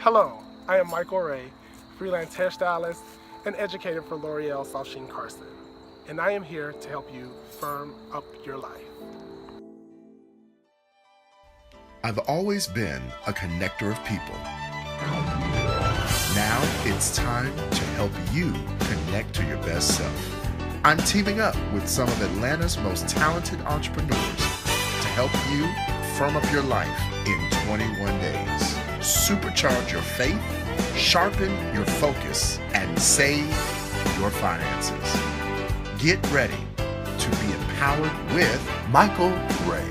Hello, I am Michael Wray, freelance hairstylist and educator for L'Oreal Soft Sheen Carson, and I am here to help you firm up your life. I've always been a connector of people. Now it's time to help you connect to your best self. I'm teaming up with some of Atlanta's most talented entrepreneurs to help you firm up your life in 21 days. Supercharge your faith, sharpen your focus, and save your finances. Get ready to be empowered with Michael Wray.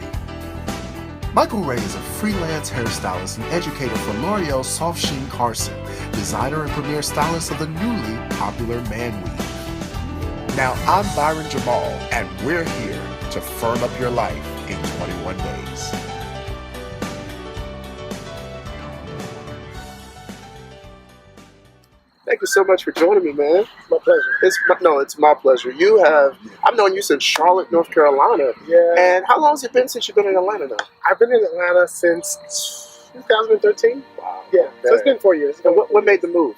Michael Wray is a freelance hairstylist and educator for L'Oreal Soft Sheen Carson, designer and premier stylist of the newly popular man weave. Now I'm Byron Jamal, and we're here to firm up your life in 21 days. Thank you so much for joining me, man. It's my pleasure. It's my pleasure. I've known you since Charlotte, North Carolina. Yeah. And how long has it been since you've been in Atlanta now? I've been in Atlanta since 2013. Wow. Yeah, Okay. so it's been 4 years. And what made the move?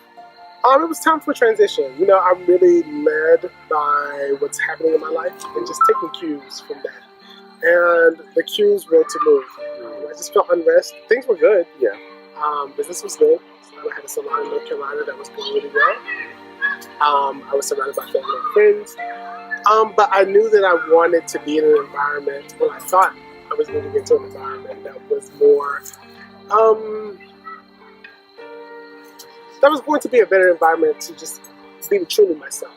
It was time for transition. You know, I'm really led by what's happening in my life and just taking cues from that. And the cues were to move. I just felt unrest. Things were good. Yeah. Business was good. I had a salon in North Carolina that was going really well. I was surrounded by family and friends. But I knew that I wanted to be in an environment, well, I thought I was moving into an environment that was more, that was going to be a better environment to just be truly myself.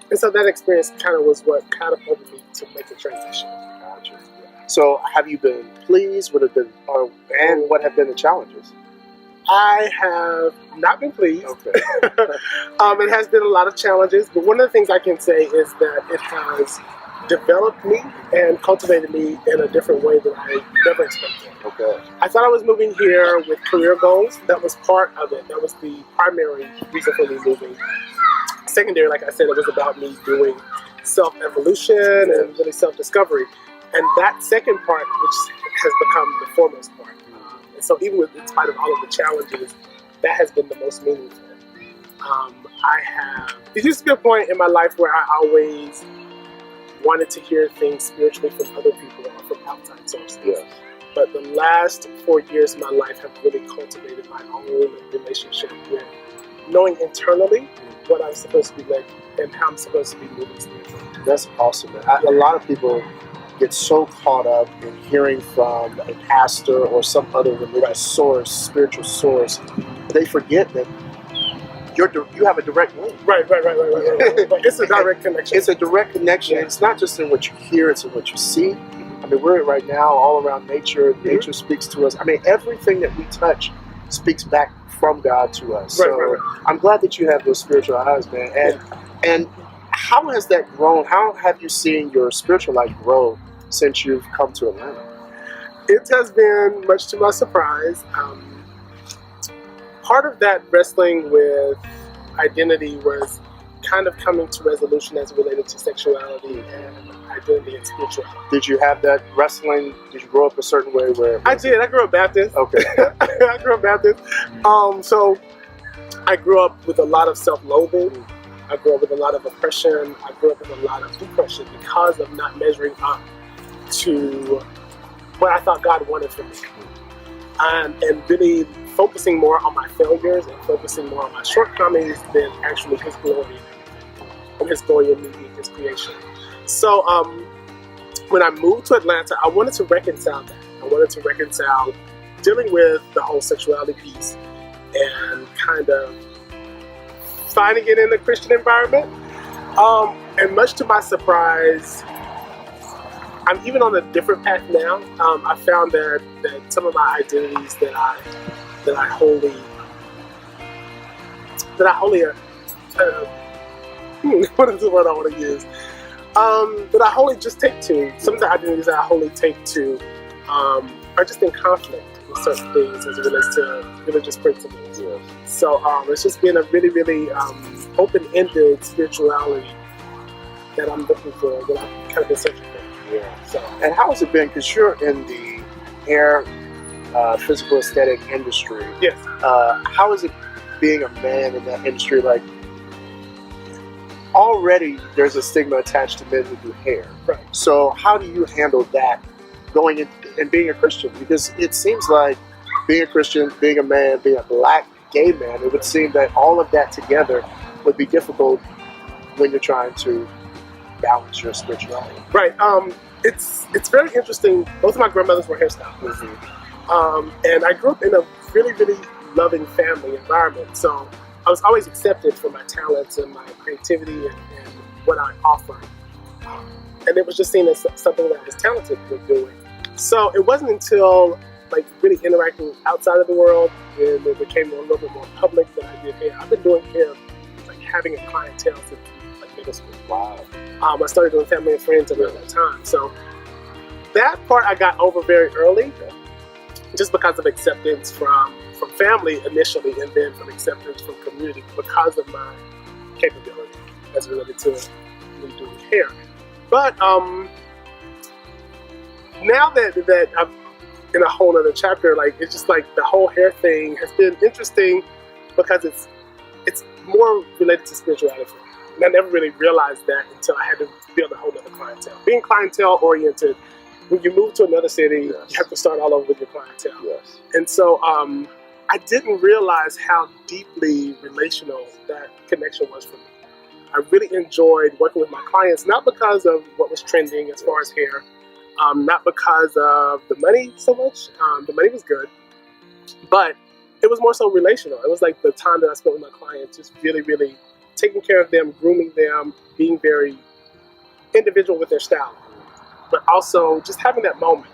And so that experience kind of was what catapulted me to make the transition. Gotcha. So have you been pleased? And what have been the challenges? I have not been pleased. Okay. It has been a lot of challenges, but one of the things I can say is that it has developed me and cultivated me in a different way than I never expected. Okay. I thought I was moving here with career goals. That was part of it. That was the primary reason for me moving. Secondary, like I said, it was about me doing self-evolution and really self-discovery. And that second part, which has become the foremost part. And so even in spite of all of the challenges, that has been the most meaningful. There used to be a point in my life where I always wanted to hear things spiritually from other people or from outside sources. Yeah. But the last 4 years of my life have really cultivated my own relationship with knowing internally what I'm supposed to be like and how I'm supposed to be moving spiritually. That's awesome, man. A lot of people get so caught up in hearing from a pastor or some other religious source, spiritual source, they forget that you have a direct link. Right. It's a direct connection. It's a direct connection. Yeah. It's not just in what you hear, it's in what you see. I mean, we're right now all around nature. Nature speaks to us. I mean, everything that we touch speaks back from God to us. Right. I'm glad that you have those spiritual eyes, man. And how has that grown? How have you seen your spiritual life grow since you've come to Atlanta? It has been, much to my surprise, part of that wrestling with identity was kind of coming to resolution as it related to sexuality and identity and spirituality. Did you have that wrestling? Did you grow up a certain way where? I did. I grew up Baptist. Okay. I grew up Baptist. So I grew up with a lot of self-loathing. I grew up with a lot of oppression. I grew up with a lot of depression because of not measuring up to what I thought God wanted from me. And really focusing more on my failures and focusing more on my shortcomings than actually His glory and His glory in me being His creation. So when I moved to Atlanta, I wanted to reconcile that. I wanted to reconcile dealing with the whole sexuality piece and kind of finding it in a Christian environment. And much to my surprise, I'm even on a different path now. I found that some of my identities that I wholly what is the word I want to use? That I wholly just take to. Some of the identities that I wholly take to are just in conflict with certain things as it relates to religious principles. Yeah. So it's just been a really, really open-ended spirituality that I'm looking for, that I've kind of been searching for. Yeah. So, and how has it been? Because you're in the hair physical aesthetic industry. Yes. How is it being a man in that industry? Like, already there's a stigma attached to men who do hair. Right. So how do you handle that going in and being a Christian? Because it seems like being a Christian, being a man, being a black gay man, it would seem that all of that together would be difficult when you're trying to balance your spirituality. Right. It's very interesting. Both of my grandmothers were hairstylists. And I grew up in a really, really loving family environment. So I was always accepted for my talents and my creativity and what I offered. And it was just seen as something that I was talented with doing. So it wasn't until like really interacting outside of the world and it became a little bit more public that I did hair. I've been doing hair, like having a clientele since like middle school. Wow. I started doing family and friends around that time. So that part I got over very early, just because of acceptance from family initially, and then from acceptance from community because of my capability as related to me doing hair. But now that I'm in a whole other chapter, like it's just like the whole hair thing has been interesting because it's more related to spirituality for me. And I never really realized that until I had to build a whole other clientele. Being clientele oriented, when you move to another city, Yes. you have to start all over with your clientele. Yes. And so I didn't realize how deeply relational that connection was for me. I really enjoyed working with my clients, not because of what was trending as far as hair, not because of the money so much. The money was good, but it was more so relational. It was like the time that I spent with my clients, just really, really taking care of them, grooming them, being very individual with their style, but also just having that moment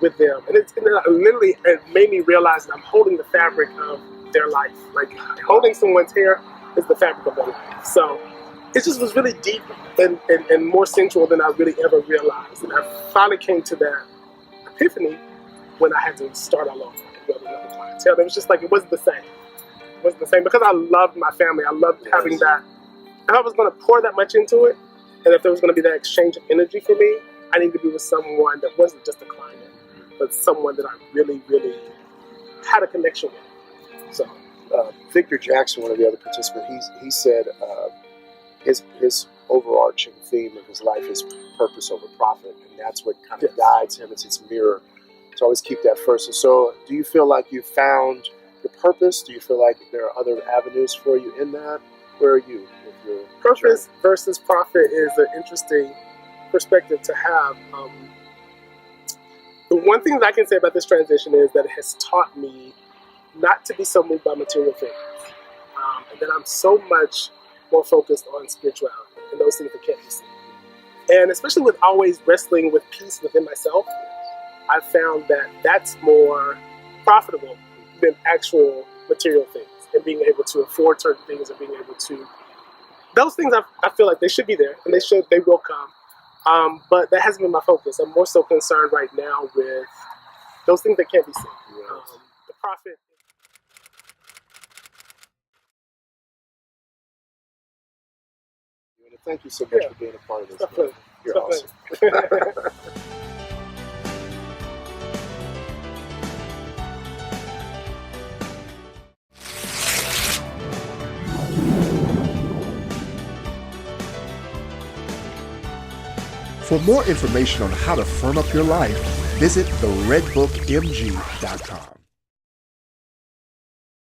with them. And it literally made me realize that I'm holding the fabric of their life. Like holding someone's hair is the fabric of their life. So it just was really deep and more sensual than I really ever realized. And I finally came to that epiphany when I had to start all over and build another clientele. It was just like, it wasn't the same. It wasn't the same because I loved my family. I loved having that. If I was going to pour that much into it, and if there was going to be that exchange of energy for me, I needed to be with someone that wasn't just a client, but someone that I really, really had a connection with. So, Victor Jackson, one of the other participants, he said his overarching theme of his life is purpose over profit, and that's what kind of guides him. It's his mirror to always keep that first. And so, do you feel like you found your purpose? Do you feel like there are other avenues for you in that? Where are you with your purpose journey? versus profit is an interesting perspective to have. The one thing that I can say about this transition is that it has taught me not to be so moved by material things, and that I'm so much more focused on spirituality and those things that can't be seen. And especially with always wrestling with peace within myself, I've found that that's more profitable than actual material things and being able to afford certain things and being able to, those things I feel like they should be there and they will come. But that hasn't been my focus. I'm more so concerned right now with those things that can't be seen. The profit. Thank you so much for being a part of this. Definitely. You're awesome. For more information on how to firm up your life, visit theredbookmg.com.